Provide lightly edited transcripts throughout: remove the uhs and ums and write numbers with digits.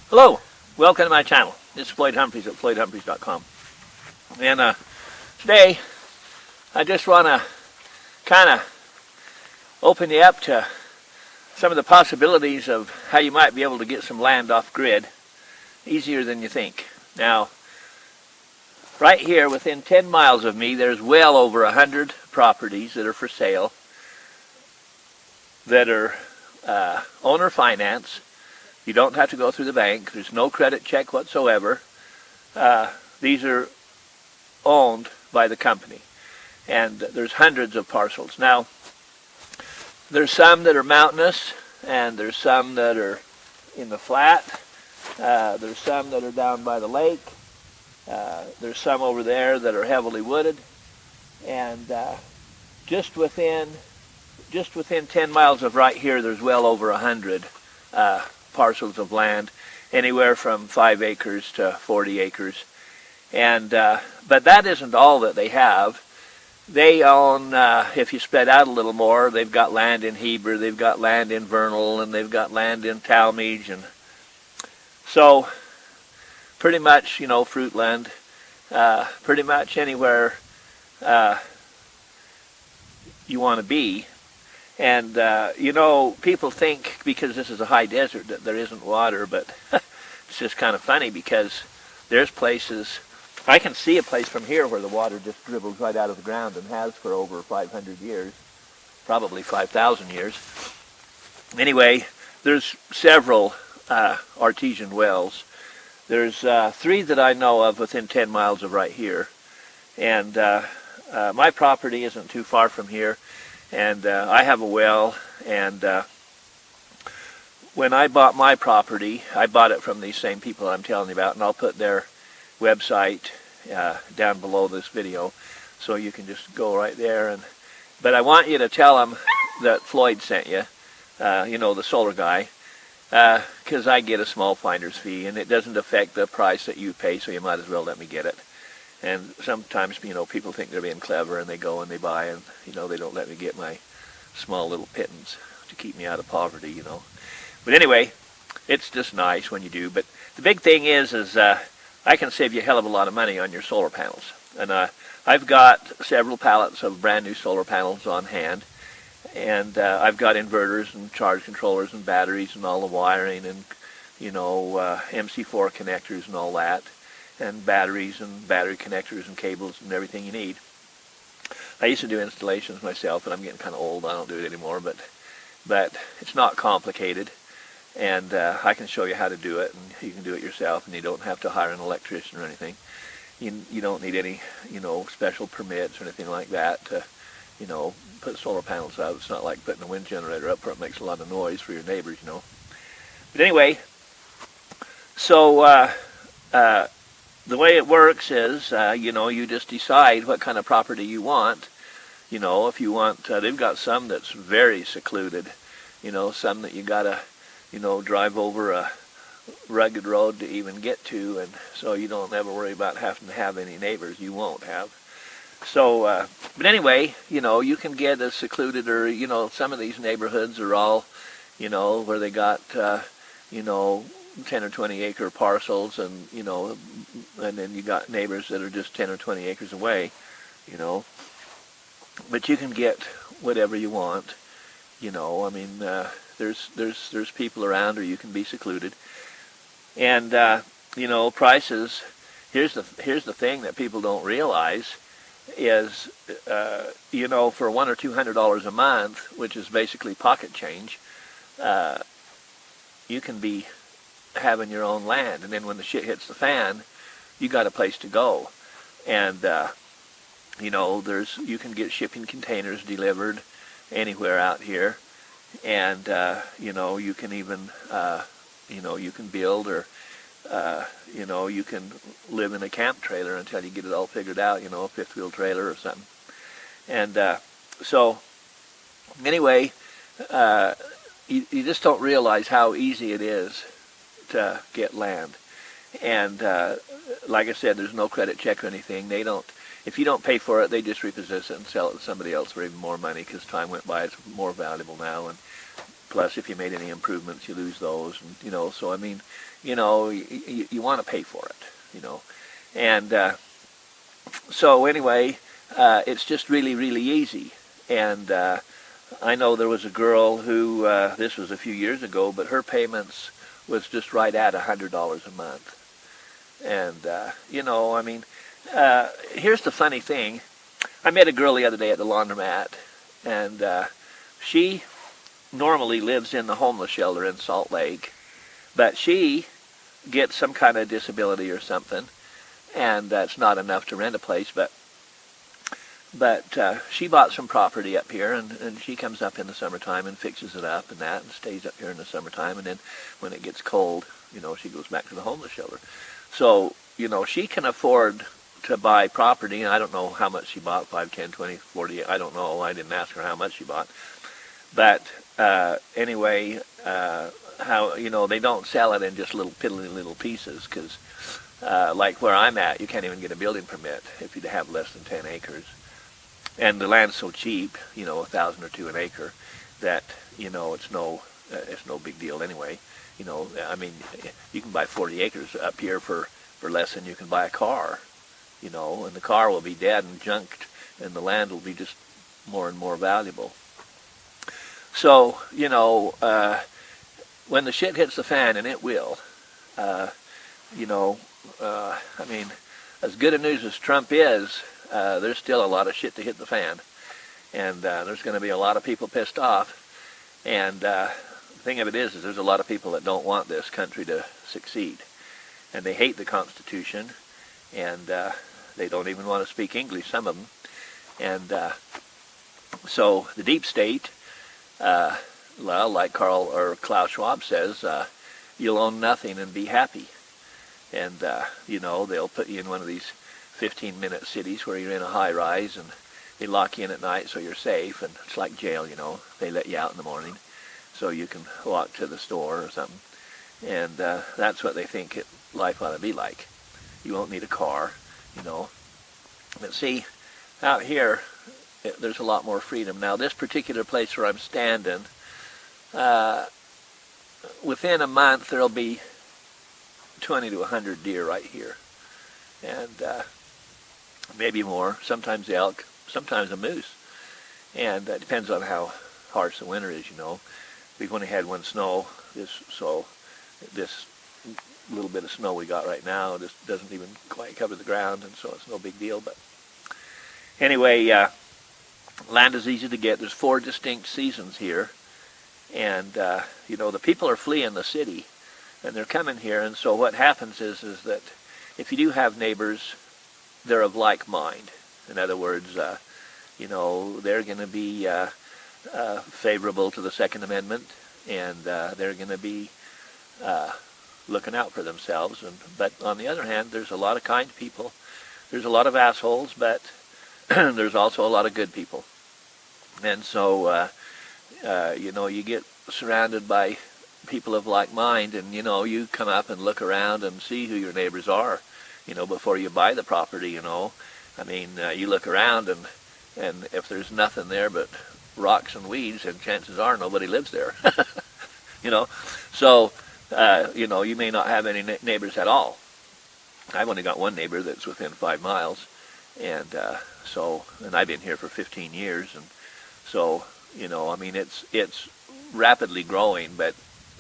Hello, welcome to my channel. This is Floyd Humphreys at floydhumphreys.com. And today I just want to kind of open you up to some of the possibilities of how you might be able to get some land off grid easier than you think. Now, right here within 10 miles of me, there's well over 100 properties that are for sale that are owner finance. You don't have to go through the bank. There's no credit check whatsoever. These are owned by the company. And there's hundreds of parcels. Now, there's some that are mountainous, and there's some that are in the flat. There's some that are down by the lake. There's some over there that are heavily wooded. And just within 10 miles of right here, there's well over 100 parcels of land, anywhere from 5 acres to 40 acres. And but that isn't all that they have. They own, if you spread out a little more, they've got land in Heber, they've got land in Vernal, and they've got land in Talmadge, and so pretty much, you know, Fruitland, pretty much anywhere you want to be. And, you know, people think because this is a high desert that there isn't water, but it's just kind of funny because there's places, I can see a place from here where the water just dribbles right out of the ground and has for over 500 years, probably 5,000 years. Anyway, there's several artesian wells. There's 3 that I know of within 10 miles of right here. And my property isn't too far from here. And I have a well, and when I bought my property, I bought it from these same people I'm telling you about, and I'll put their website down below this video, so you can just go right there. But I want you to tell them that Floyd sent you, you know, the solar guy, because I get a small finder's fee, and it doesn't affect the price that you pay, so you might as well let me get it. And sometimes, you know, people think they're being clever and they go and they buy, and, you know, they don't let me get my small little pittance to keep me out of poverty, you know. But anyway, it's just nice when you do. But the big thing is I can save you a hell of a lot of money on your solar panels. And I've got several pallets of brand new solar panels on hand. And I've got inverters and charge controllers and batteries and all the wiring and, you know, MC4 connectors and all that. And batteries and battery connectors and cables and everything you need. I used to do installations myself, but I'm getting kind of old. I don't do it anymore, but it's not complicated, and I can show you how to do it, and you can do it yourself, and you don't have to hire an electrician or anything. You don't need any, you know, special permits or anything like that to, you know, put solar panels out. It's not like putting a wind generator up where it makes a lot of noise for your neighbors, you know. But anyway, so the way it works is, you know, you just decide what kind of property you want. You know, if you want, they've got some that's very secluded. You know, some that you gotta, you know, drive over a rugged road to even get to, and so you don't ever worry about having to have any neighbors. You won't have. So, but anyway, you know, you can get as secluded, or, you know, some of these neighborhoods are all, you know, where they got, you know, 10 or 20 acre parcels, and, you know, and then you got neighbors that are just 10 or 20 acres away, you know. But you can get whatever you want, you know. I mean, there's people around, or you can be secluded. And you know, prices. Here's the thing that people don't realize is, you know, for $100 or $200 a month, which is basically pocket change, you can be having your own land, and then when the shit hits the fan, you got a place to go. And you know, you can get shipping containers delivered anywhere out here, and you know, you can even you know, you can build, or you know, you can live in a camp trailer until you get it all figured out, you know, a 5th wheel trailer or something. And so anyway, you just don't realize how easy it is to get land. And like I said, there's no credit check or anything. They don't, if you don't pay for it, they just repossess it and sell it to somebody else for even more money, because time went by, it's more valuable now, and plus if you made any improvements, you lose those. And, you know, so I mean, you know, you want to pay for it, you know. And so anyway, it's just really, really easy. And I know there was a girl who, this was a few years ago, but her payments was just right at $100 a month. And, you know, I mean, here's the funny thing. I met a girl the other day at the laundromat, and she normally lives in the homeless shelter in Salt Lake, but she gets some kind of disability or something, and that's not enough to rent a place, but she bought some property up here, and she comes up in the summertime and fixes it up and that, and stays up here in the summertime, and then when it gets cold, you know, she goes back to the homeless shelter. So, you know, she can afford to buy property, and I don't know how much she bought, 5, 10, 20, 40, I don't know, I didn't ask her how much she bought. But anyway, how, you know, they don't sell it in just little piddly little pieces, because like where I'm at, you can't even get a building permit if you have less than 10 acres. And the land's so cheap, you know, $1,000 or $2,000 an acre, that, you know, it's no big deal anyway. You know, I mean, you can buy 40 acres up here for less than you can buy a car, you know, and the car will be dead and junked, and the land will be just more and more valuable. So, you know, when the shit hits the fan, and it will, you know, I mean, as good a news as Trump is, there's still a lot of shit to hit the fan, and there's going to be a lot of people pissed off. And the thing of it is there's a lot of people that don't want this country to succeed, and they hate the Constitution, and they don't even want to speak English, some of them. And so the deep state, well, like Klaus Schwab says, you'll own nothing and be happy. And you know, they'll put you in one of these 15-minute cities where you're in a high-rise, and they lock you in at night so you're safe, and it's like jail, you know. They let you out in the morning so you can walk to the store or something. And that's what they think life ought to be like. You won't need a car, you know. But see, out here, there's a lot more freedom. Now, this particular place where I'm standing, within a month there'll be 20 to 100 deer right here. And maybe more, sometimes elk, sometimes a moose. And it depends on how harsh the winter is, you know. We've only had one snow, so this little bit of snow we got right now just doesn't even quite cover the ground, and so it's no big deal. But anyway, land is easy to get. There's 4 distinct seasons here, and you know, the people are fleeing the city, and they're coming here. And so what happens is that if you do have neighbors, they're of like mind. In other words, you know, they're going to be favorable to the Second Amendment, and they're going to be looking out for themselves. But on the other hand, there's a lot of kind people. There's a lot of assholes, but there's also a lot of good people. And so, you know, you get surrounded by people of like mind, and, you know, you come up and look around and see who your neighbors are, you know, before you buy the property, you know. I mean, you look around, and if there's nothing there but rocks and weeds, and chances are nobody lives there, you know. So, you know, you may not have any neighbors at all. I've only got one neighbor that's within 5 miles, and and I've been here for 15 years, and so, you know, I mean, it's rapidly growing, but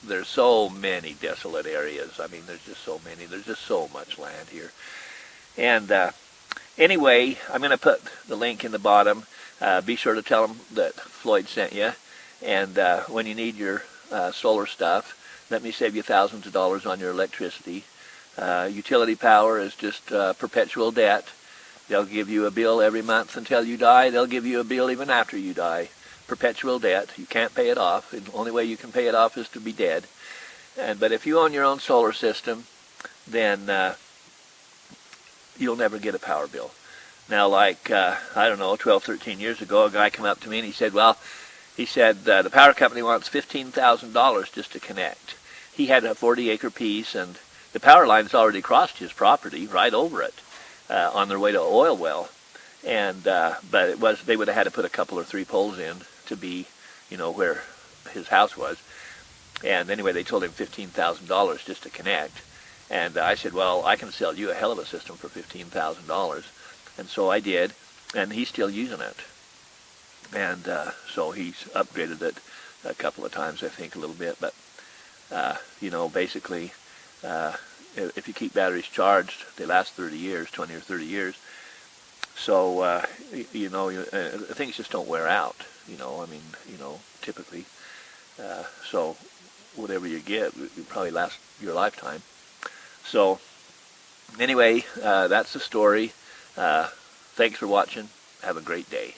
there's so many desolate areas. I mean, there's just so many. There's just so much land here. And anyway, I'm going to put the link in the bottom. Be sure to tell them that Floyd sent you. And when you need your solar stuff, let me save you thousands of dollars on your electricity. Utility power is just perpetual debt. They'll give you a bill every month until you die. They'll give you a bill even after you die. Perpetual debt. You can't pay it off. The only way you can pay it off is to be dead. But if you own your own solar system, then you'll never get a power bill. Now, like, I don't know, 12, 13 years ago, a guy came up to me and he said, the power company wants $15,000 just to connect. He had a 40-acre piece, and the power lines already crossed his property right over it on their way to an oil well. And but they would have had to put a couple or 3 poles in to be, you know, where his house was. And anyway, they told him $15,000 just to connect. And I said, well, I can sell you a hell of a system for $15,000. And so I did, and he's still using it. And so he's upgraded it a couple of times, I think, a little bit. But, you know, basically, if you keep batteries charged, they last 30 years, 20 or 30 years. So, you know, things just don't wear out, you know, I mean, you know, typically. So whatever you get, will probably last your lifetime. So anyway, that's the story. Thanks for watching. Have a great day.